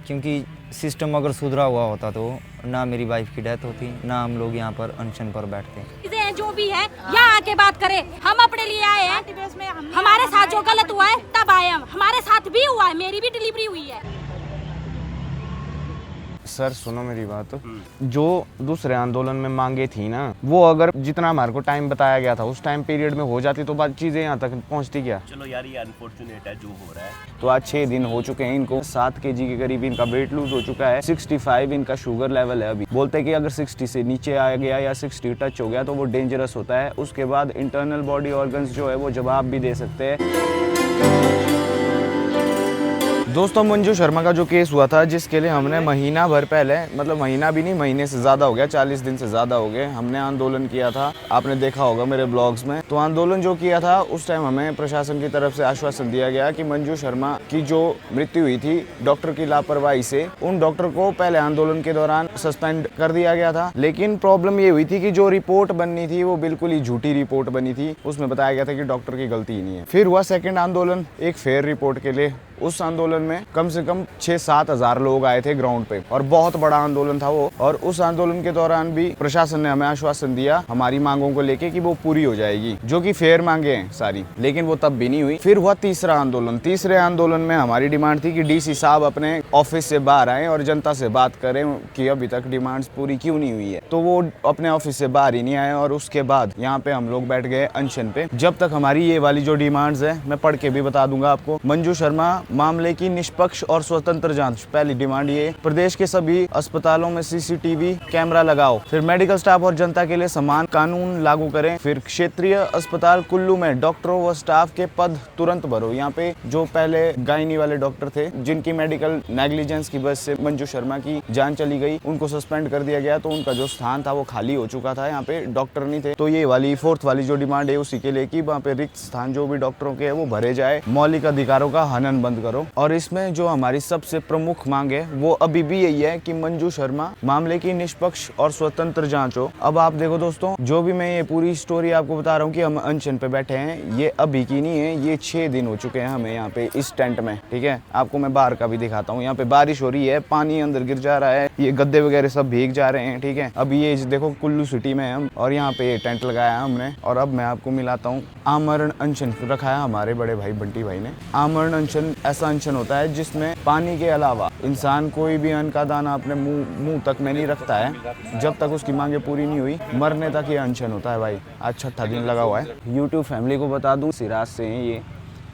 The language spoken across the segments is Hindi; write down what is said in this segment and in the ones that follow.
क्योंकि सिस्टम अगर सुधरा हुआ होता तो ना मेरी वाइफ की डेथ होती, ना हम लोग यहाँ पर अनशन पर बैठते। चीजें जो भी है यहाँ आके बात करें, हम अपने लिए आए हैं। हमारे साथ जो गलत हुआ है तब आए हम, हमारे साथ भी हुआ है, मेरी भी डिलीवरी हुई है। सर सुनो मेरी बात, जो दूसरे आंदोलन में मांगे थी ना, वो अगर जितना हमारे को टाइम बताया गया था उस टाइम पीरियड में हो जाती तो बात चीजें यहाँ तक पहुँचती क्या। चलो यार ये अनफॉर्चुनेट है जो हो रहा है। तो आज 6 दिन हो चुके हैं इनको, 7 kg के करीब इनका वेट लूज हो चुका है, 65 इनका शुगर लेवल है। अभी बोलते हैं कि अगर 60 से नीचे आ गया या 60 टच हो गया तो वो डेंजरस होता है। उसके बाद इंटरनल बॉडी ऑर्गन्स जो है वो जवाब भी दे सकते हैं। दोस्तों मंजू शर्मा का जो केस हुआ था, जिसके लिए हमने महीना भर पहले, मतलब महीना भी नहीं, महीने से ज़्यादा हो गया, 40 दिन से ज़्यादा हो गए, हमने आंदोलन किया था। आपने देखा होगा मेरे ब्लॉग्स में। तो आंदोलन जो किया था उस टाइम हमें प्रशासन की तरफ से आश्वासन दिया गया कि मंजू शर्मा की जो मृत्यु हुई थी डॉक्टर की लापरवाही से, उन डॉक्टर को पहले आंदोलन के दौरान सस्पेंड कर दिया गया था। लेकिन प्रॉब्लम ये हुई थी कि जो रिपोर्ट बननी थी वो बिल्कुल ही झूठी रिपोर्ट बनी थी। उसमें बताया गया था कि डॉक्टर की गलती ही नहीं है। फिर हुआ सेकेंड आंदोलन एक फेयर रिपोर्ट के लिए। उस आंदोलन में कम से कम 6-7 हजार लोग आए थे ग्राउंड पे और बहुत बड़ा आंदोलन था वो। और उस आंदोलन के दौरान भी प्रशासन ने हमें आश्वासन दिया हमारी मांगों को लेके कि वो पूरी हो जाएगी, जो कि फेयर मांगे हैं सारी, लेकिन वो तब भी नहीं हुई। फिर हुआ तीसरा आंदोलन। तीसरे आंदोलन में हमारी डिमांड थी कि डीसी साहब अपने ऑफिस से बाहर आए और जनता से बात करें कि अभी तक डिमांड्स पूरी क्यों नहीं हुई है। तो वो अपने ऑफिस से बाहर ही नहीं आए और उसके बाद यहाँ पे हम लोग बैठ गए अनशन पे। जब तक हमारी ये वाली जो डिमांड्स है, मैं पढ़ के भी बता दूंगा आपको। मंजू शर्मा मामले की निष्पक्ष और स्वतंत्र जांच, पहली डिमांड ये। प्रदेश के सभी अस्पतालों में सीसीटीवी कैमरा लगाओ। फिर मेडिकल स्टाफ और जनता के लिए समान कानून लागू करें। फिर क्षेत्रीय अस्पताल कुल्लू में डॉक्टरों व स्टाफ के पद तुरंत भरो। यहाँ पे जो पहले गायनी वाले डॉक्टर थे जिनकी मेडिकल नेग्लिजेंस की वजह से मंजू शर्मा की जान चली गई, उनको सस्पेंड कर दिया गया। तो उनका जो स्थान था वो खाली हो चुका था, यहाँ पे डॉक्टर नहीं थे। तो ये वाली फोर्थ वाली जो डिमांड है उसी के लिए कि वहाँ पे रिक्त स्थान जो भी डॉक्टरों के है वो भरे जाए। मौलिक अधिकारों का हनन बंद करो। और इसमें जो हमारी सबसे प्रमुख मांग है वो अभी भी यही है कि मंजू शर्मा मामले की निष्पक्ष और स्वतंत्र जांच हो। अब आप देखो दोस्तों, जो भी मैं ये पूरी स्टोरी आपको बता रहा हूँ कि हम अनशन पे बैठे हैं, ये अभी की नहीं है, ये 6 दिन हो चुके हैं हमें यहाँ पे इस टेंट में। ठीक है, आपको मैं बाहर का भी दिखाता हूँ। यहाँ पे बारिश हो रही है, पानी अंदर गिर जा रहा है, ये गद्दे वगैरह सब भीग जा रहे हैं। ठीक है, अभी ये देखो कुल्लू सिटी में हम, और यहाँ पे ये टेंट लगाया हमने। और अब मैं आपको मिलाता हूँ, आमरण अनशन रखा है हमारे बड़े भाई बंटी भाई ने। आमरण अनशन ऐसा अनशन होता है जिसमें पानी के अलावा इंसान कोई भी अन्न का दाना अपने मुंह तक में नहीं रखता है जब तक उसकी मांगे पूरी नहीं हुई। मरने तक ये अनशन होता है भाई। आज 6ठा दिन लगा हुआ है। यूट्यूब फैमिली को बता दूं, सिराज से हैं ये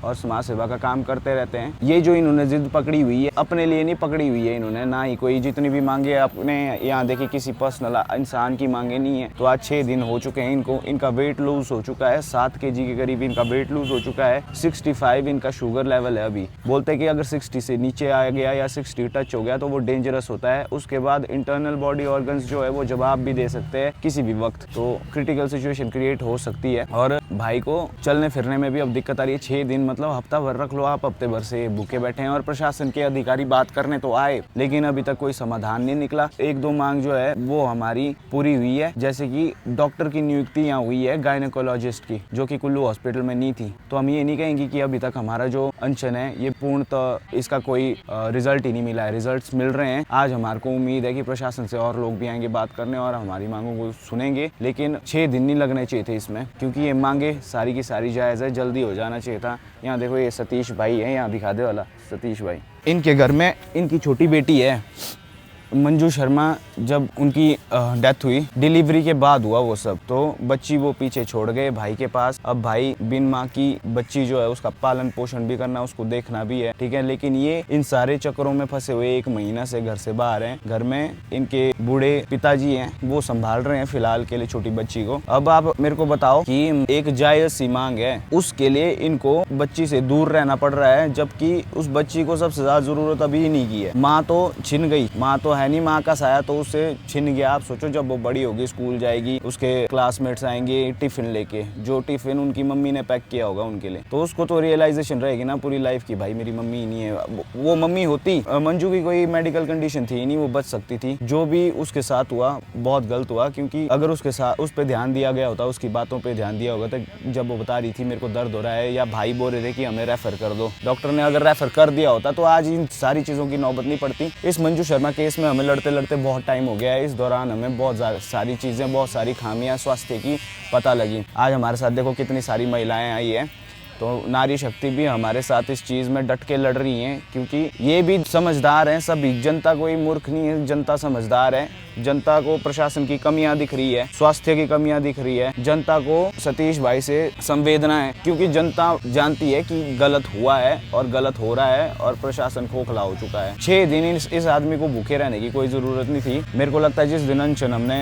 और समाज सेवा का काम करते रहते हैं। ये जो इन्होंने जिद पकड़ी हुई है, अपने लिए नहीं पकड़ी हुई है इन्होंने, ना ही कोई जितनी भी मांगे अपने यहाँ देखिए किसी पर्सनल इंसान की मांगे नहीं है। तो आज 6 दिन हो चुके हैं इनको, इनका वेट लूज हो चुका है, 7 kg के करीब इनका वेट लूज हो चुका है, 65 इनका शुगर लेवल है। अभी बोलते हैं कि अगर 60 से नीचे आ गया या 60 टच हो गया तो वो डेंजरस होता है। उसके बाद इंटरनल बॉडी ऑर्गन्स जो है वो जवाब भी दे सकते हैं किसी भी वक्त, तो क्रिटिकल सिचुएशन क्रिएट हो सकती है। और भाई को चलने फिरने में भी अब दिक्कत आ रही है। 6 दिन मतलब हफ्ता भर रख लो आप, हफ्ते भर से भूखे बैठे हैं। और प्रशासन के अधिकारी बात करने तो आए लेकिन अभी तक कोई समाधान नहीं निकला। 1-2 मांग जो है वो हमारी पूरी हुई है, जैसे कि डॉक्टर की नियुक्ति यहाँ हुई है गायनेकोलॉजिस्ट की, जो कि कुल्लू हॉस्पिटल में नहीं थी। तो हम ये नहीं कहेंगे कि अभी तक हमारा जो अनशन है ये पूर्णतः इसका कोई रिजल्ट ही नहीं मिला है। रिजल्ट मिल रहे हैं। आज हमारे को उम्मीद है कि प्रशासन से और लोग भी आएंगे बात करने और हमारी मांगों को सुनेंगे। लेकिन 6 दिन नहीं लगने चाहिए थे इसमें, क्योंकि ये मांगे सारी की सारी जायज़ है, जल्दी हो जाना चाहिए था। यहाँ देखो ये सतीश भाई है, यहाँ दिखा दे वाला सतीश भाई। इनके घर में इनकी छोटी बेटी है मंजू शर्मा। जब उनकी डेथ हुई डिलीवरी के बाद हुआ वो सब, तो बच्ची वो पीछे छोड़ गए भाई के पास। अब भाई बिन माँ की बच्ची जो है उसका पालन पोषण भी करना, उसको देखना भी है। ठीक है, लेकिन ये इन सारे चक्करों में फंसे हुए 1 महीना से घर से बाहर हैं। घर में इनके बूढ़े पिताजी हैं, वो संभाल रहे हैं फिलहाल के लिए छोटी बच्ची को। अब आप मेरे को बताओ कि एक जायज सी मांग है, उसके लिए इनको बच्ची से दूर रहना पड़ रहा है, जबकि उस बच्ची को सबसे ज्यादा जरूरत अभी नहीं की है। माँ तो छिन गई, माँ तो है नहीं, माँ का साया तो उससे छिन गया। आप सोचो जब वो बड़ी होगी, स्कूल जाएगी, उसके क्लासमेट्स आएंगे टिफिन लेके, जो टिफिन उनकी मम्मी ने पैक किया होगा उनके लिए, तो उसको तो रियलाइजेशन रहेगी ना पूरी लाइफ की, भाई मेरी मम्मी नहीं है। वो मम्मी होती, मंजू की कोई मेडिकल कंडीशन थी नहीं, वो बच सकती थी। जो भी उसके साथ हुआ बहुत गलत हुआ, क्योंकि अगर उसके साथ उस पर ध्यान दिया गया होता, उसकी बातों पे ध्यान दिया होगा, तो जब वो बता रही थी मेरे को दर्द हो रहा है, या भाई बोल रहे थे कि हमें रेफर कर दो, डॉक्टर ने अगर रेफर कर दिया होता तो आज इन सारी चीज़ों की नौबत नहीं पड़ती। इस मंजू शर्मा केस में हमें लड़ते लड़ते बहुत टाइम हो गया है। इस दौरान हमें बहुत सारी चीज़ें, बहुत सारी खामियां स्वास्थ्य की पता लगी। आज हमारे साथ देखो कितनी सारी महिलाएं आई हैं, तो नारी शक्ति भी हमारे साथ इस चीज़ में डट के लड़ रही हैं, क्योंकि ये भी समझदार हैं सभी। जनता कोई मूर्ख नहीं है, जनता समझदार है। जनता को प्रशासन की कमियां दिख रही है, स्वास्थ्य की कमियां दिख रही है। जनता को सतीश भाई से संवेदना है, क्योंकि जनता जानती है कि गलत हुआ है और गलत हो रहा है और प्रशासन खोखला हो चुका है। 6 दिन इस आदमी को भूखे रहने की कोई ज़रूरत नहीं थी। मेरे को लगता है जिस दिन अनशन हमने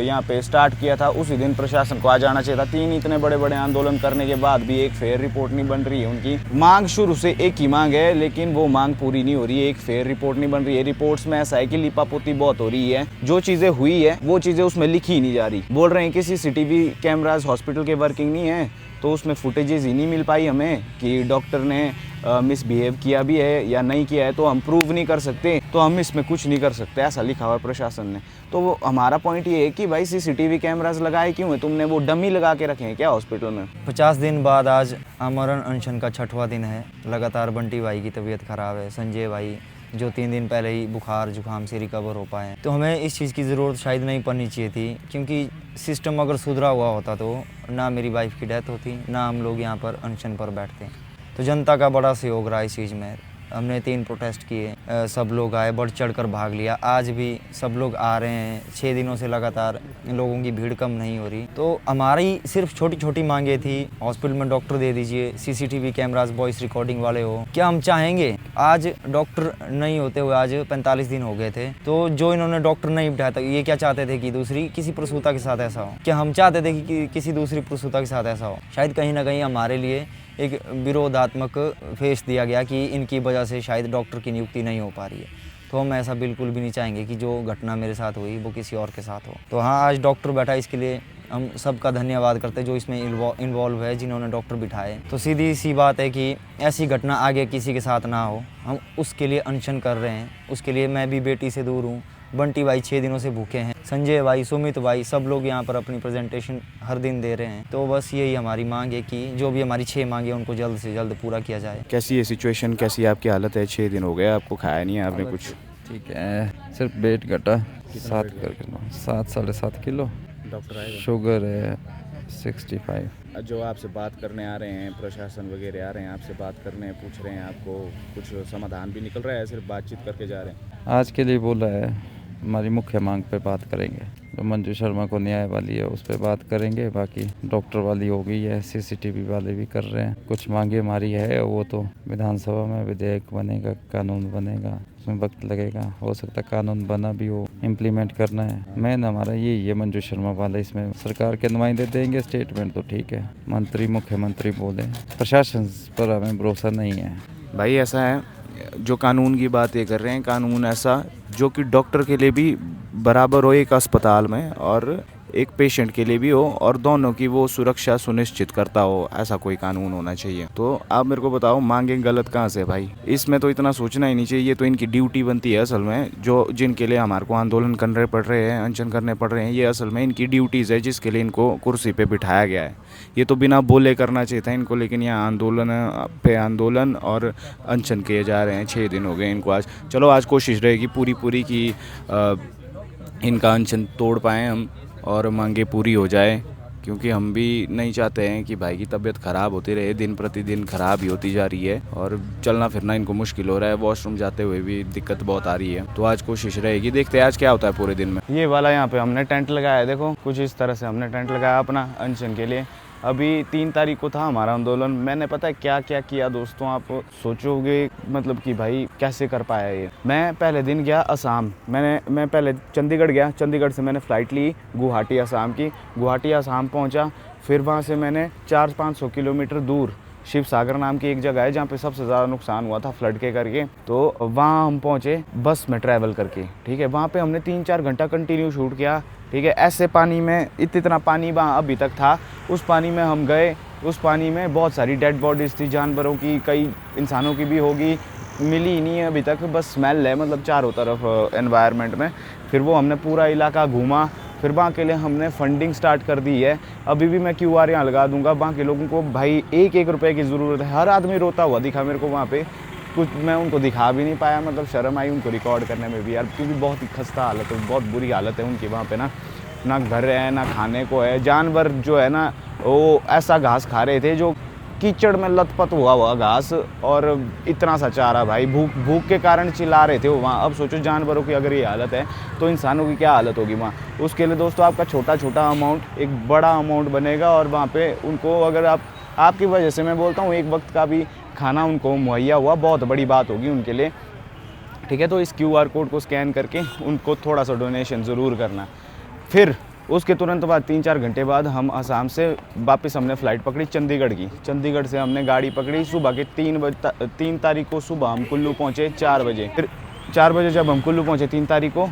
यहाँ पे स्टार्ट किया था उसी दिन प्रशासन को आ जाना चाहिए था। 3 इतने बड़े बड़े आंदोलन करने के बाद भी एक फेयर रिपोर्ट नहीं बन रही है उनकी। मांग शुरू से एक ही मांग है, लेकिन वो मांग पूरी नहीं हो रही है। एक फेयर रिपोर्ट नहीं बन रही है। रिपोर्ट्स में ऐसा है कि लिपापोती बहुत हो रही है, जो चीज़ें हुई है वो चीज़ें उसमें लिखी ही नहीं जा रही। बोल रहे हैं कि सीसीटीवी कैमरास हॉस्पिटल के वर्किंग नहीं है, तो उसमें फुटेजेस ही नहीं मिल पाई हमें कि डॉक्टर ने मिसबिहेव किया भी है या नहीं किया है, तो हम प्रूव नहीं कर सकते, तो हम इसमें कुछ नहीं कर सकते, ऐसा लिखा हुआ है प्रशासन ने। तो वो हमारा पॉइंट ये है कि भाई सीसीटीवी कैमरास लगाए क्यों है तुमने? वो डमी लगा के रखे हैं क्या हॉस्पिटल में? 50 दिन बाद आज आमरण अनशन का 6वां दिन है। लगातार बंटी भाई की तबीयत खराब है, संजय भाई जो 3 दिन पहले ही बुखार जुकाम से रिकवर हो पाए। तो हमें इस चीज़ की ज़रूरत शायद नहीं पड़नी चाहिए थी, क्योंकि सिस्टम अगर सुधरा हुआ होता तो ना मेरी वाइफ की डेथ होती, ना हम लोग यहाँ पर अनशन पर बैठते। तो जनता का बड़ा सहयोग रहा इस चीज़ में। हमने 3 प्रोटेस्ट किए, सब लोग आए, बढ़ चढ़ कर भाग लिया। आज भी सब लोग आ रहे हैं। 6 दिनों से लगातार लोगों की भीड़ कम नहीं हो रही। तो हमारी सिर्फ छोटी छोटी मांगे थी, हॉस्पिटल में डॉक्टर दे दीजिए, सीसीटीवी कैमरास वॉइस रिकॉर्डिंग वाले हो। क्या हम चाहेंगे आज डॉक्टर नहीं होते हुए आज 45 दिन हो गए थे, तो जो इन्होंने डॉक्टर नहीं बिठाया था, ये क्या चाहते थे कि दूसरी किसी प्रसूता के साथ ऐसा हो? क्या हम चाहते थे कि किसी दूसरी प्रसूता के साथ ऐसा हो? शायद कहीं ना कहीं हमारे लिए एक विरोधात्मक फेस दिया गया कि इनकी वजह से शायद डॉक्टर की नियुक्ति नहीं हो पा रही है। तो हम ऐसा बिल्कुल भी नहीं चाहेंगे कि जो घटना मेरे साथ हुई वो किसी और के साथ हो। तो हाँ, आज डॉक्टर बैठा, इसके लिए हम सबका धन्यवाद करते हैं जो इसमें इन्वॉल्व है, जिन्होंने डॉक्टर बिठाए। तो सीधी सी बात है कि ऐसी घटना आगे किसी के साथ ना हो, हम उसके लिए अनशन कर रहे हैं। उसके लिए मैं भी बेटी से दूर हूँ, बंटी भाई 6 दिनों से भूखे हैं, संजय भाई, सुमित भाई, सब लोग यहाँ पर अपनी प्रेजेंटेशन हर दिन दे रहे हैं। तो बस यही हमारी मांग है कि जो भी हमारी 6 मांगे हैं उनको जल्द से जल्द पूरा किया जाए। कैसी है सिचुएशन, कैसी आपकी हालत है? 6 दिन हो गए आपको, खाया नहीं है आपने कुछ? ठीक है, सिर्फ वेट घटा 7 किलो, 7-7.5 किलो। डॉक्टर आएगा? शुगर है 65। जो आपसे बात करने आ रहे हैं, प्रशासन वगैरह आ रहे हैं आपसे बात करने, पूछ रहे हैं आपको, कुछ समाधान भी निकल रहा है, सिर्फ बातचीत करके जा रहे हैं? आज के लिए बोला है हमारी मुख्य मांग पे बात करेंगे, जो मंजू शर्मा को न्याय वाली है उस पर बात करेंगे। बाकी डॉक्टर वाली हो गई है, सीसीटीवी वाले भी कर रहे हैं। कुछ मांगे हमारी है, वो तो विधानसभा में विधेयक बनेगा, कानून बनेगा, उसमें वक्त लगेगा। हो सकता है कानून बना भी हो, इम्प्लीमेंट करना है। मेन हमारा यही है मंजू शर्मा वाला। इसमें सरकार के नुमाइंदे देंगे स्टेटमेंट तो ठीक है, मंत्री मुख्यमंत्री बोले, प्रशासन पर हमें भरोसा नहीं है। भाई ऐसा है, जो कानून की बात ये कर रहे हैं, कानून ऐसा जो कि डॉक्टर के लिए भी बराबर हो एक अस्पताल में और एक पेशेंट के लिए भी हो, और दोनों की वो सुरक्षा सुनिश्चित करता हो, ऐसा कोई कानून होना चाहिए। तो आप मेरे को बताओ, मांगे गलत कहाँ से भाई? इसमें तो इतना सोचना ही नहीं चाहिए। ये तो इनकी ड्यूटी बनती है असल में, जो जिनके लिए हमारे को आंदोलन करने पड़ रहे हैं, अनशन करने पड़ रहे हैं, ये असल में इनकी ड्यूटीज़ है जिसके लिए इनको कुर्सी पे बिठाया गया है। ये तो बिना बोले करना चाहिए था इनको, लेकिन यहाँ आंदोलन पे आंदोलन और अनशन किए जा रहे हैं। 6 दिन हो गए इनको आज। चलो आज कोशिश रहेगी पूरी कि इनका अनशन तोड़ पाएँ हम और मांगे पूरी हो जाए, क्योंकि हम भी नहीं चाहते हैं कि भाई की तबीयत ख़राब होती रहे, दिन प्रतिदिन ख़राब ही होती जा रही है और चलना फिरना इनको मुश्किल हो रहा है, वॉशरूम जाते हुए भी दिक्कत बहुत आ रही है। तो आज कोशिश रहेगी, देखते हैं आज क्या होता है पूरे दिन में। ये वाला यहाँ पे हमने टेंट लगाया है, देखो कुछ इस तरह से हमने टेंट लगाया अपना अनशन के लिए। अभी 3 तारीख को था हमारा आंदोलन। मैंने पता है क्या क्या किया दोस्तों, आप सोचोगे मतलब कि भाई कैसे कर पाया ये। मैं पहले दिन गया असम, मैं पहले चंडीगढ़ गया, चंडीगढ़ से मैंने फ़्लाइट ली गुवाहाटी असम की, गुवाहाटी असम पहुंचा, फिर वहां से मैंने 400-500 किलोमीटर दूर शिव सागर नाम की एक जगह है जहाँ पे सबसे ज़्यादा नुकसान हुआ था फ्लड के करके। तो वहाँ हम पहुँचे बस में ट्रैवल करके, ठीक है। वहाँ पे हमने 3-4 घंटा कंटिन्यू शूट किया, ठीक है। ऐसे पानी में इतना पानी वहाँ अभी तक था, उस पानी में हम गए, उस पानी में बहुत सारी डेड बॉडीज़ थी, जानवरों की, कई इंसानों की भी होगी, मिली ही नहीं है अभी तक, बस स्मेल है मतलब चारों तरफ एनवायरनमेंट में। फिर वो हमने पूरा इलाका घूमा, फिर वहाँ के लिए हमने फंडिंग स्टार्ट कर दी है। अभी भी मैं QR यहाँ लगा दूंगा। वहाँ के लोगों को भाई 1-1 रुपए की ज़रूरत है। हर आदमी रोता हुआ दिखा मेरे को वहाँ पे, कुछ मैं उनको दिखा भी नहीं पाया, मतलब शर्म आई उनको रिकॉर्ड करने में भी यार, क्योंकि बहुत ही खस्ता हालत है, बहुत बुरी हालत है उनकी वहाँ पे ना घर है ना खाने को है। जानवर जो है ना वो ऐसा घास खा रहे थे जो कीचड़ में लथपथ हुआ घास, और इतना सा चारा भाई, भूख के कारण चिल्ला रहे थे वो वहाँ। अब सोचो जानवरों की अगर ये हालत है तो इंसानों की क्या हालत होगी वहाँ। उसके लिए दोस्तों आपका छोटा अमाउंट एक बड़ा अमाउंट बनेगा, और वहाँ पे उनको अगर आपकी वजह से मैं बोलता हूँ एक वक्त का भी खाना उनको मुहैया हुआ, बहुत बड़ी बात होगी उनके लिए, ठीक है। तो इस QR कोड को स्कैन करके उनको थोड़ा सा डोनेशन ज़रूर करना। फिर उसके तुरंत बाद 3-4 घंटे बाद हम असम से वापस हमने फ़्लाइट पकड़ी चंडीगढ़ की। चंडीगढ़ से हमने गाड़ी पकड़ी सुबह के 3 तारीख को सुबह हम कुल्लू पहुँचे 4 बजे। फिर 4 बजे जब हम कुल्लू पहुँचे 3 तारीख को,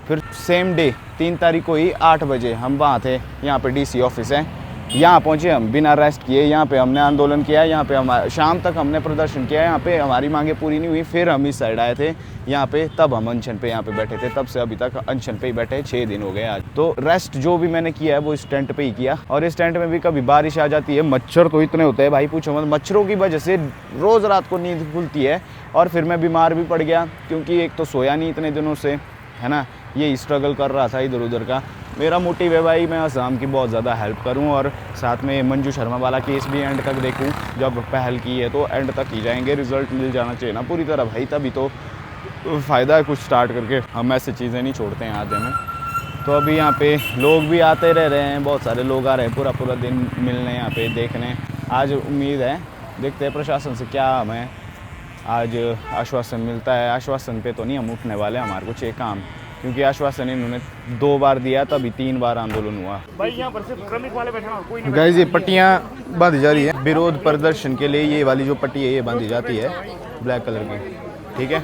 फिर सेम डे 3 तारीख को ही 8 बजे हम वहाँ थे। यहाँ पे DC ऑफिस है, यहाँ पहुँचे हम बिना रेस्ट किए। यहाँ पे हमने आंदोलन किया, यहाँ पे हम शाम तक हमने प्रदर्शन किया। यहाँ पे हमारी मांगे पूरी नहीं हुई, फिर हम इस साइड आए थे यहाँ पे, तब हम अनशन पे यहाँ पे बैठे थे। तब से अभी तक अनशन पे ही बैठे, 6 दिन हो गए आज। तो रेस्ट जो भी मैंने किया है वो इस टेंट पे ही किया, और इस टेंट में भी कभी बारिश आ जाती है, मच्छर तो इतने होते हैं भाई पूछो मत। मच्छरों की वजह से रोज़ रात को नींद खुलती है, और फिर मैं बीमार भी पड़ गया, क्योंकि एक तो सोया नहीं इतने दिनों से, है ना, ये स्ट्रगल कर रहा था इधर उधर का। मेरा मोटिव है भाई मैं असम की बहुत ज़्यादा हेल्प करूं, और साथ में मंजू शर्मा वाला केस भी एंड तक देखूं। जब पहल की है तो एंड तक ही जाएंगे, रिज़ल्ट मिल जाना चाहिए ना पूरी तरह भाई, तभी तो फ़ायदा है कुछ स्टार्ट करके। हम ऐसी चीज़ें नहीं छोड़ते हैं आधे में। तो अभी यहाँ पे लोग भी आते रह रहे हैं, बहुत सारे लोग आ रहे हैं पूरा दिन मिलने, यहाँ पे देखने। आज उम्मीद है, देखते हैं प्रशासन से क्या हमें आज आश्वासन मिलता है। आश्वासन पे तो नहीं हम उठने वाले, हमारे कुछ एक काम, क्योंकि आश्वासन इन्होंने 2 बार दिया, तभी 3 बार आंदोलन हुआ। गाइस ये पट्टियाँ बांधी जा रही है विरोध प्रदर्शन के लिए। ये वाली जो पट्टी है ये बांधी जाती है ब्लैक कलर की, ठीक है।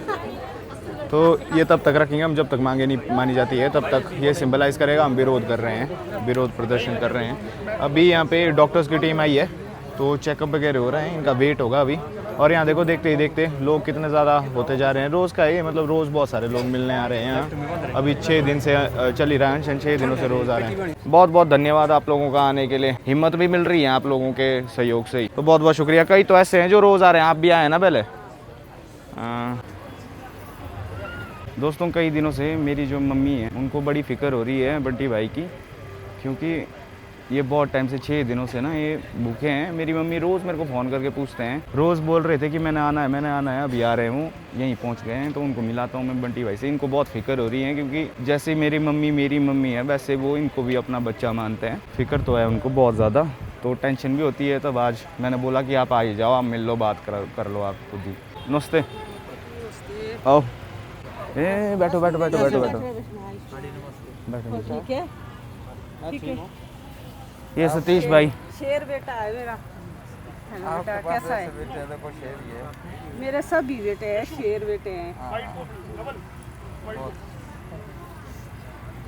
तो ये तब तक रखेंगे हम जब तक मांगे नहीं मानी जाती है, तब तक ये सिंबलाइज़ करेगा हम विरोध कर रहे हैं, विरोध प्रदर्शन कर रहे हैं। अभी यहाँ पे डॉक्टर्स की टीम आई है, तो चेकअप वगैरह हो रहे हैं, इनका वेट होगा अभी। और यहाँ देखो देखते ही देखते लोग कितने ज़्यादा होते जा रहे हैं। रोज़ का ये मतलब रोज़ बहुत सारे लोग मिलने आ रहे हैं यहाँ। अभी 6 दिन से चल ही रहा है, 6 दिनों से रोज़ आ रहे हैं। बहुत बहुत धन्यवाद आप लोगों का आने के लिए, हिम्मत भी मिल रही है आप लोगों के सहयोग से ही, तो बहुत बहुत शुक्रिया। कई तो ऐसे हैं जो रोज़ आ रहे हैं, आप भी आए ना पहले। दोस्तों कई दिनों से मेरी जो मम्मी है उनको बड़ी फ़िक्र हो रही है बंटी भाई की, क्योंकि ये बहुत टाइम से 6 दिनों से ना ये भूखे हैं। मेरी मम्मी रोज़ मेरे को फ़ोन करके पूछते हैं, रोज़ बोल रहे थे कि मैंने आना है, अभी आ रहे हूँ, यहीं पहुँच गए हैं। तो उनको मिलाता हूँ मैं बंटी भाई से। इनको बहुत फ़िक्र हो रही है, क्योंकि जैसे मेरी मम्मी है वैसे वो इनको भी अपना बच्चा मानते हैं। फ़िक्र तो है उनको बहुत ज़्यादा, तो टेंशन भी होती है। तब आज मैंने बोला कि आप आ ही जाओ, आप मिल लो, बात कर लो आप खुद ही। नमस्ते, आओ। बैठो। ठीक है। ये सतीश भाई शेर बेटा है मेरा। बेटा कैसा है? देखो शेर ही है। मेरे सभी बेटे हैं शेर बेटे हैं।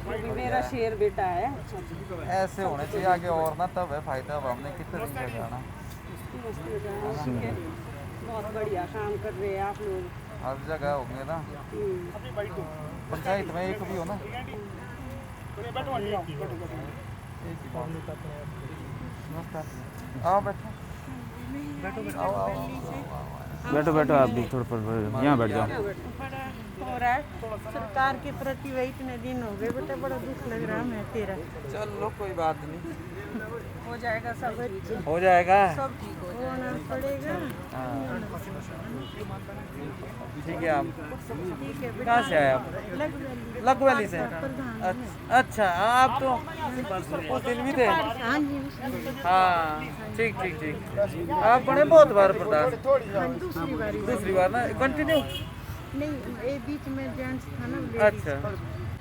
अभी मेरा शेर बेटा है। ऐसे होने चाहिए आगे, और ना तब है फायदा। अब हमने कितने दिन से जाना, बहुत बढ़िया काम कर रहे हैं आप लोग, हर जगह होंगे ना। पंचायत में एक भी हो ना, आओ बैठो आप भी थोड़ा पर यहाँ बैठ जाओ। हो रहा है सरकार के प्रति वही इतने दिन हो गए बेटा, बड़ा दुख लग रहा है तेरा। चलो कोई बात नहीं, हो जाएगा सब, हो जाएगा, सब ठीक होना पड़ेगा। ठीक है। आप ठीक है बेटा। कहाँ से आए आप? लगवैली से। अच्छा, आप तो उस दिन भी थे। हाँ जी, हाँ ठीक। आप बने बहुत बार प्रधान, दूसरी बार ना, कंटिन्यू नहीं, ये बीच में जेंट्स था ना। अच्छा,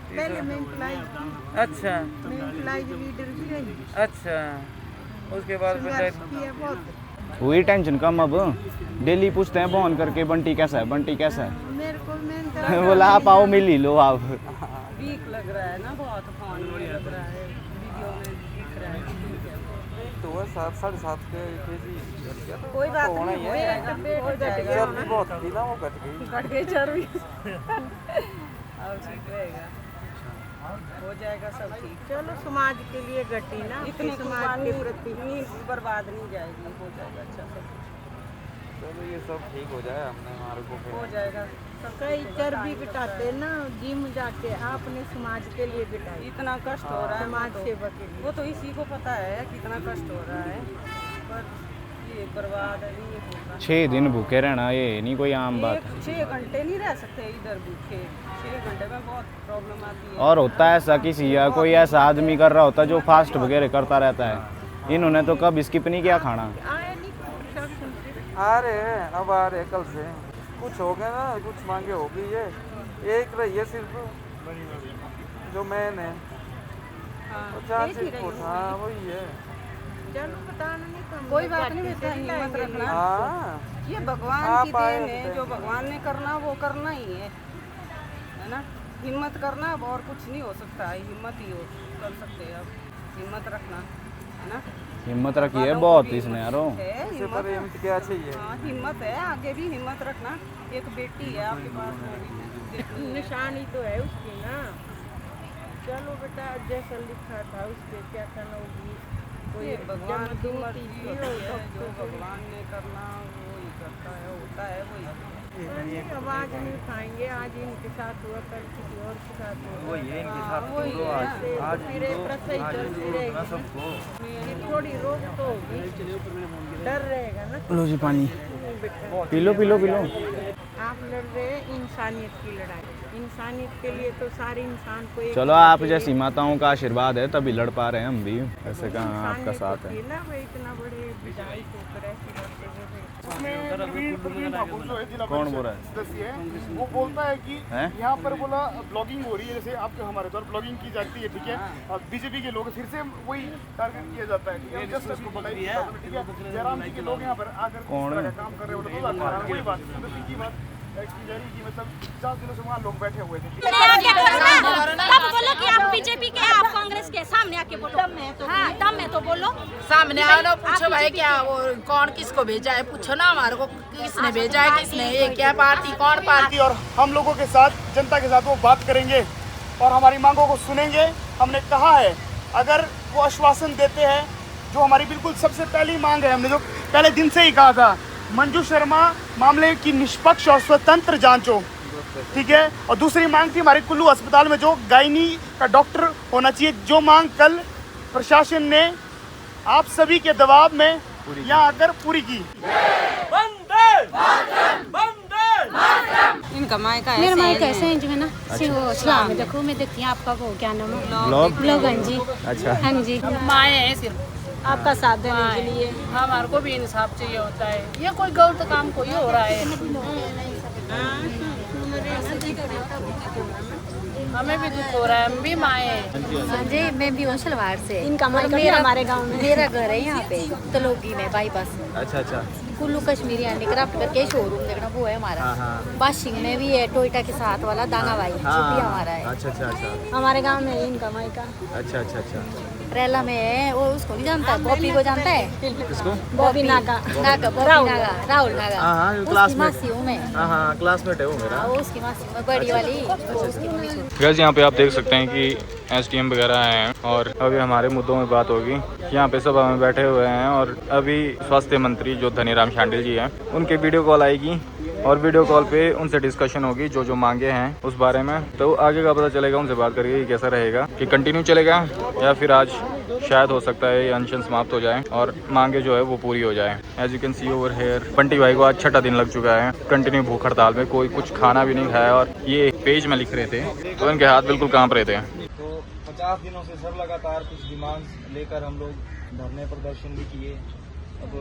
पहले मैं इम्प्लाई अच्छा लीडर भी रही। अच्छा, उसके बाद पंचायत। बहुत हुई टेंशन कम अब। डेली पूछते हैं फोन करके बंटी कैसा है, बंटी कैसा है। मेरे को मैं बोला आप आओ मिल ही लो आप। वीक लग रहा है ना बहुत, फोन में लग रहा है, वीडियो में दिख रहा है। तो वह 7-7.5 kg कोई बात नहीं, हो जाएगा, हो जाएगा। चर्बी बहुत थी ना, वो घट गई चर्बी और ठीक रहेगा, हो जाएगा सब ठीक। चलो समाज के लिए घटी ना, इतनी समाज के प्रति बर्बाद नहीं जाएगी, हो जाएगा अच्छा सब। चलो ये सब ठीक हो जाए, हमने हमारे को हो जाएगा। कई चर्बी घटाते ना जिम जाके, आपने समाज के लिए घटाई। इतना कष्ट हो रहा है समाज सेवा के लिए, वो तो इसी को पता है कितना कष्ट हो रहा है, पर ये बर्बाद नहीं होगा। 6 दिन भूखे रहना ये नहीं कोई आम बात है। 6 घंटे नहीं रह सकते इधर भूखे, 6 घंटे में बहुत प्रॉब्लम आती है। और होता है ऐसा किसी या कोई ऐसा आदमी कर रहा होता है जो फास्ट वगैरह करता रहता है। इन्होंने तो कब स्किप नहीं किया खाना। आ रहे हैं, अब आ रहे कल से। कुछ हो गया ना, कुछ मांगे होगी, ये एक रही है सिर्फ जो मैंने हाँ वही है। चलो बताना नहीं, कोई बात नहीं, हिम्मत रखना। हाँ ये भगवान की देन है, जो भगवान ने करना वो करना ही है ना। हिम्मत करना, अब और कुछ नहीं हो सकता है, हिम्मत ही हो कर सकते हैं। अब हिम्मत रखना है ना, हिम्मत रखी है बहुत इसने यारो। हिम्मत क्या चाहिए। हाँ हिम्मत है, आगे भी हिम्मत रखना। एक बेटी है आपके पास, निशानी तो है उसकी ना। चलो बेटा, जैसा लिखा था उसके क्या करना होगी, कोई भगवान की मर्जी है, जो भगवान ने करना वो ही करता है, होता है वही। आवाज नहीं उठाएंगे, आज इनके साथ हुआ, कल किसी और के साथ हुआ, वही है इनके साथ आज चलती रहेगी। थोड़ी रोक तो होगी, डर रहेगा ना। लो जी पानी P low P low P low. आप लड़ रहे हैं इंसानियत की लड़ाई, इंसानियत के लिए तो सारे इंसान को एक चलो आप जैसी माताओं का आशीर्वाद है तभी लड़ पा रहे हैं हम भी, ऐसे कहाँ आपका साथ है। ना वो इतना बड़े विधायक होकर ऐसी बातें बोल रहे हैं। कौन बोल रहा है? वो बोलता है कि यहाँ पर बोला ब्लॉगिंग हो रही है, जैसे आपके हमारे द्वारा ब्लॉगिंग की जाती है, ठीक है। और बीजेपी के लोग फिर से वही टारगेट किया जाता है, ठीक है। जस्ट इसको बताइए, ठीक है। जयराम जी के लोग यहाँ पर आकर काम कर रहे हैं, वही बात की बात की, मतलब 50 दिनों से वहाँ लोग बैठे हुए थे। तब बोलो कि आप बीजेपी के, आप कांग्रेस के, सामने आके बोलो। हाँ दम में तो बोलो, सामने आओ ना, पूछो भाई क्या वो कौन किसको भेजा है, पूछो ना हमारे को किसने भेजा है, किसने, ये क्या पार्टी, कौन पार्टी। और हम लोगों के साथ, जनता के साथ वो बात करेंगे और हमारी मांगों को सुनेंगे। हमने कहा है अगर वो आश्वासन देते हैं, जो हमारी बिल्कुल सबसे पहली मांग है, हमने जो पहले दिन से ही कहा था, मंजू शर्मा मामले की निष्पक्ष और स्वतंत्र जांच हो, ठीक है। और दूसरी मांग थी हमारे कुल्लू अस्पताल में जो गायनी का डॉक्टर होना चाहिए, जो मांग कल प्रशासन ने आप सभी के दबाव में यहाँ आकर पूरी की। इनका मायका है, मेरा मायका है सेंज में ना, वो सलाम में देखो, मैं देखती हूँ आपका वो क्या नाम है, ब्लॉग। हाँ जी, अच्छा हाँ जी, माए है सिर्फ आपका साथ देने के लिए। हमारे को भी इंसाफ चाहिए होता है, ये कोई गलत काम कोई हो रहा है, हमें भी दुख हो रहा है, हम भी माए हैं। हाँ जी, मैं भी हूँ सलवार से। इनका मायका भी हमारे गांव में। मेरा घर है यहाँ पे तलोगी में, बाईपास। अच्छा अच्छा। कुल्लू कश्मीरी हैंडीक्राफ्ट करके शोरूम देखना, वो है हमारा। बाशिंग में भी है, टोयोटा के साथ वाला दाना भाई भी हमारा है। अच्छा अच्छा अच्छा हमारे गांव में है इनका मायका। अच्छा अच्छा अच्छा। रेला में है, वो उसको नहीं जानता, बॉबी को जानता है, किसको? बॉबी नागा, बॉबी नागा, राहुल नागा। हाँ उसकी क्लासमेट। मासी हूँ मैं। हाँ क्लासमेट है वो मेरा। वो उसकी मासी हूँ, बड़ी वाली, वो उसकी मम्मी छोटी। गाइस यहाँ पे आप देख सकते हैं कि SDM वगैरह हैं और अभी हमारे मुद्दों में बात होगी। यहाँ पे सभा में बैठे हुए हैं और अभी स्वास्थ्य मंत्री जो धनीराम शांडिल जी हैं, उनके वीडियो कॉल आएगी और वीडियो कॉल पे उनसे डिस्कशन होगी जो जो मांगे हैं उस बारे में। तो आगे का पता चलेगा उनसे बात करके कैसा रहेगा, कि कंटिन्यू चलेगा या फिर आज शायद हो सकता है ये अनशन समाप्त हो जाए और मांगे जो है वो पूरी हो जाए। As you can see over here, Bunty भाई को आज 6ठा दिन लग चुका है कंटिन्यू भूख हड़ताल में, कोई कुछ खाना भी नहीं खाया और ये पेज में लिख रहे थे तो इनके हाथ बिल्कुल कांप रहे थे। तो 50 दिनों से सर लगातार कुछ डिमांड्स लेकर हम लोग धरने प्रदर्शन भी किए। अब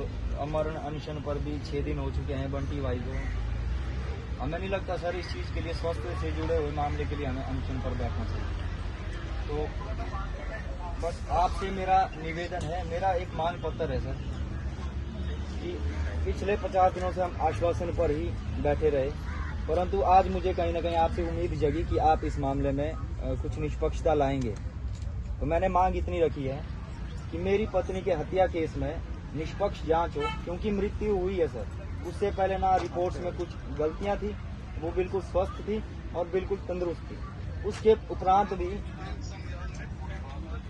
अमरण अनशन पर भी 6 दिन हो चुके हैं बंटी भाई को। हमें नहीं लगता सर इस चीज़ के लिए, स्वास्थ्य से जुड़े हुए मामले के लिए हमें अनशन पर बैठना चाहिए। तो बस आपसे मेरा निवेदन है, मेरा एक मांग पत्र है सर कि पिछले 50 दिनों से हम आश्वासन पर ही बैठे रहे, परंतु आज मुझे कहीं ना कहीं आपसे उम्मीद जगी कि आप इस मामले में कुछ निष्पक्षता लाएंगे। तो मैंने मांग इतनी रखी है कि मेरी पत्नी के हत्या केस में निष्पक्ष जांच हो, क्योंकि मृत्यु हुई है सर। उससे पहले ना रिपोर्ट्स में कुछ गलतियां थी, वो बिल्कुल स्वस्थ थी और बिल्कुल तंदुरुस्त थी। उसके उपरांत भी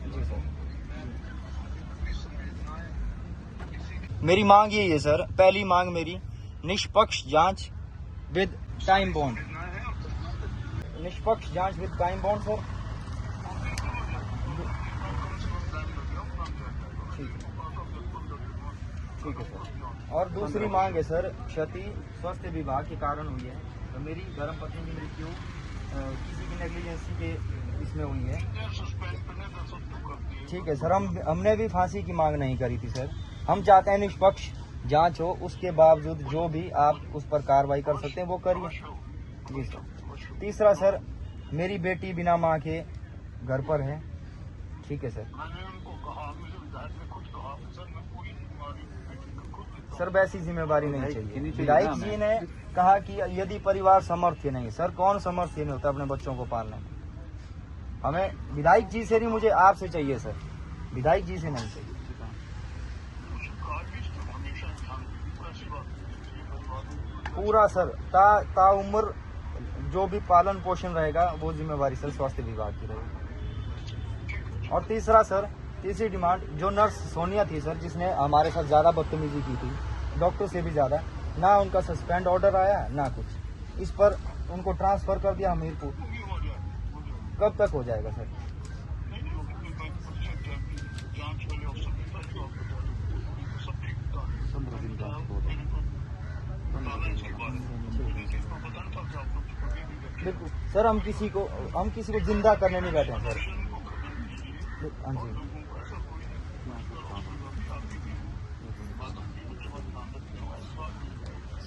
जी सर, मेरी मांग यही है सर। पहली मांग मेरी निष्पक्ष जांच विद टाइम बॉन्ड, निष्पक्ष जांच विद टाइम बॉन्ड सर। ठीक है सर। और दूसरी मांग है सर, क्षति स्वास्थ्य विभाग के कारण हुई है। तो मेरी धर्मपत्नी की मृत्यु किसी की नेग्लिजेंसी के इसमें हुई है। ठीक है सर, हमने भी फांसी की मांग नहीं करी थी सर। हम चाहते हैं निष्पक्ष जांच हो, उसके बावजूद जो भी आप उस पर कार्रवाई कर सकते हैं वो करिए। जी सर। तीसरा सर, मेरी बेटी बिना माँ के घर पर है। ठीक है सर। सर वैसी जिम्मेवारी नहीं चाहिए। विधायक जी ने कहा कि यदि परिवार समर्थ्य नहीं, सर कौन समर्थ्य नहीं होता अपने बच्चों को पालने में। हमें विधायक जी से नहीं, मुझे आपसे चाहिए सर, विधायक जी से नहीं चाहिए। पूरा सर ता उम्र जो भी पालन पोषण रहेगा वो जिम्मेवारी सर स्वास्थ्य विभाग की रहेगी। और तीसरा सर, तीसरी डिमांड, जो नर्स सोनिया थी सर, जिसने हमारे साथ ज़्यादा बदतमीजी की थी, डॉक्टर से भी ज़्यादा, ना उनका सस्पेंड ऑर्डर आया ना कुछ, इस पर उनको ट्रांसफ़र कर दिया हमीरपुर। कब तक हो जाएगा सर? बिल्कुल सर, हम किसी को जिंदा करने नहीं बैठे हैं सर। हाँ जी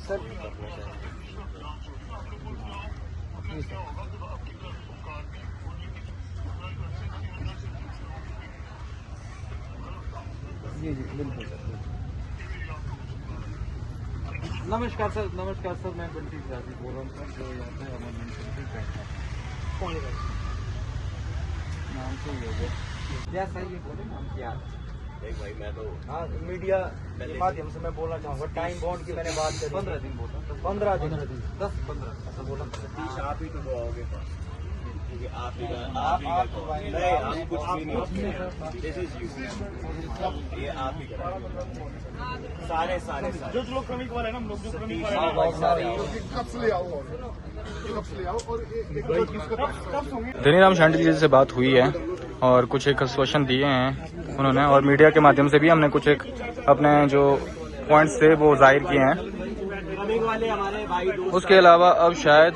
सर। जी सर। जी जी बिल्कुल सर। नमस्कार सर, नमस्कार सर, मैं बंटी राजी बोल रहा हूँ सर, जो यहाँ पे इमरजेंसी बैठा है। कौन है? नाम से ही हो गया। जैसा ये बोले नाम क्या? देख भाई, मैं तो हाँ मीडिया के माध्यम से मैं बोलना चाहूँगा, टाइम बॉन्ड की मैंने बात करी। 15 दिन बोला, 15 दिन 10-15 ऐसा बोला। सतीश आप ही तो आओगे, क्योंकि आप ही का नहीं, हम कुछ भी नहीं होते। दिस इज यू, ये आप ही का सारे जो लोग क्रमिक वाले हैं ना, हम लोग जो क्रमिक वाले हाँ भाई, सारे धनीराम शांडिल जी से बात हुई है और कुछ एक आश्वासन दिए हैं उन्होंने, और मीडिया के माध्यम से भी हमने कुछ एक अपने जो पॉइंट्स थे वो जाहिर किए हैं। उसके अलावा अब शायद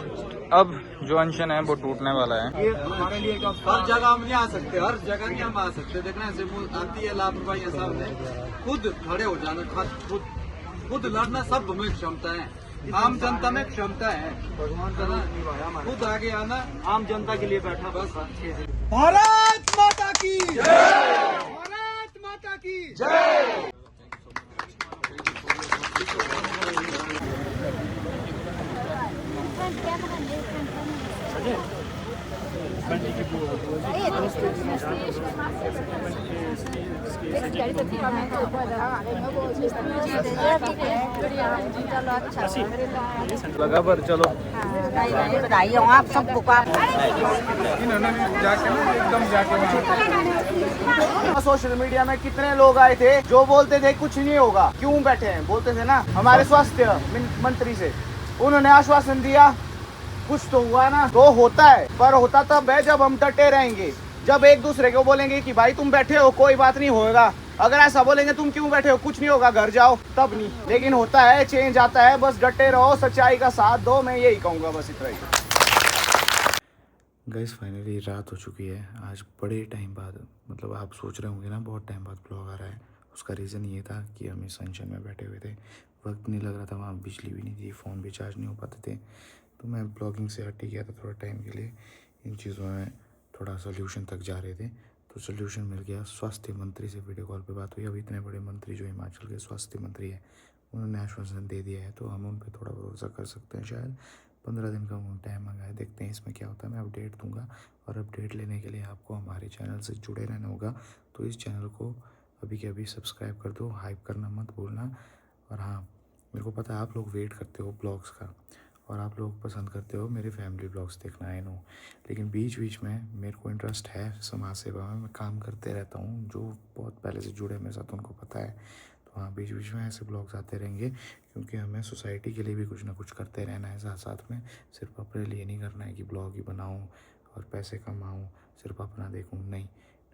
अब जो अनशन है वो टूटने वाला है। ये हमारे लिए हर जगह हम नहीं आ सकते, हर जगह नहीं हम आ सकते। देखना ऐसे आती है लापरवाही है, सामने खुद खड़े हो जाना, खुद लड़ना सब में क्षमता है, आम जनता में क्षमता है। भगवान का खुद आगे आना, आम जनता के लिए बैठा बस। भारत माता की जय, भारत माता की जय। लगा पर चलो बधाई हो आप सबको। इन्होंने जाके ना एकदम जाके सोशल मीडिया में कितने लोग आए थे जो बोलते थे कुछ नहीं होगा, क्यों बैठे हैं, बोलते थे ना हमारे स्वास्थ्य मंत्री से, उन्होंने आश्वासन दिया, कुछ तो हुआ ना। तो होता है, पर होता तब है जब हम डटे रहेंगे, जब एक दूसरे को बोलेंगे कि भाई तुम बैठे हो कोई बात नहीं होगा, अगर ऐसा बोलेंगे तुम क्यों बैठे हो कुछ नहीं होगा घर जाओ, तब नहीं। लेकिन होता है, चेंज आता है, बस डटे रहो, सच्चाई का साथ दो, मैं यही कहूँगा, बस इतना ही। गाइस फाइनली रात हो चुकी है। आज बड़े टाइम बाद, मतलब आप सोच रहे होंगे ना बहुत टाइम बाद ब्लॉग आ रहा है, उसका रीज़न ये था कि हम इस सनशाइन में बैठे हुए थे, वक्त नहीं लग रहा था, वहाँ बिजली भी नहीं थी, फ़ोन भी चार्ज नहीं हो पाते थे, तो मैं ब्लॉगिंग से हट ही गया था थोड़ा टाइम के लिए। इन चीज़ों में थोड़ा सोल्यूशन तक जा रहे थे, तो सोल्यूशन मिल गया। स्वास्थ्य मंत्री से वीडियो कॉल पे बात हुई। अब इतने बड़े मंत्री जो हिमाचल के स्वास्थ्य मंत्री है उन्होंने आश्वासन दे दिया है, तो हम उन पर थोड़ा भरोसा कर सकते हैं। शायद 15 दिन का उन्होंने टाइम मांगा है, देखते हैं इसमें क्या होता है। मैं अपडेट दूंगा, और अपडेट लेने के लिए आपको हमारे चैनल से जुड़े रहना होगा। तो इस चैनल को अभी के अभी सब्सक्राइब कर दो, हाइप करना मत भूलना। और हाँ, मेरे को पता है आप लोग वेट करते हो ब्लॉग्स का, और आप लोग पसंद करते हो मेरे फैमिली ब्लॉग्स देखना, आई नो। लेकिन बीच बीच में मेरे को इंटरेस्ट है समाज सेवा में, मैं काम करते रहता हूँ। जो बहुत पहले से जुड़े मेरे साथ उनको पता है। तो हाँ, बीच बीच में ऐसे ब्लॉग्स आते रहेंगे, क्योंकि हमें सोसाइटी के लिए भी कुछ ना कुछ करते रहना है साथ साथ में। सिर्फ अपने लिए नहीं करना है कि ब्लॉग ही बनाऊँ और पैसे कमाऊँ, सिर्फ अपना देखूँ, नहीं।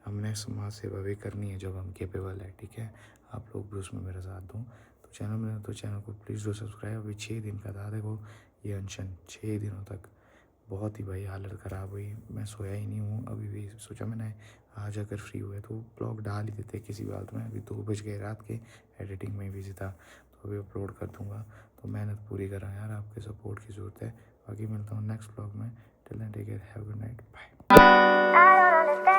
हमने समाज सेवा भी करनी है जब हम केपेबल है, ठीक है। आप लोग भी उसमें मेरा साथ दो। तो चैनल को प्लीज़ डू सब्सक्राइब। अभी 6 दिन का था, देखो ये अनशन 6 दिनों तक बहुत ही भाई हालत ख़राब हुई। मैं सोया ही नहीं हूँ अभी भी। सोचा मैंने आज अगर फ्री हुए तो ब्लॉग डाल ही देते किसी बात में। अभी 2 बज गए रात के, एडिटिंग में बिजी था, तो अभी अपलोड कर दूँगा। तो मेहनत पूरी कर रहा हूँ यार, आपके सपोर्ट की ज़रूरत है। बाकी मिलता हूँ नेक्स्ट ब्लॉग में। Till then take care, have a good night, bye.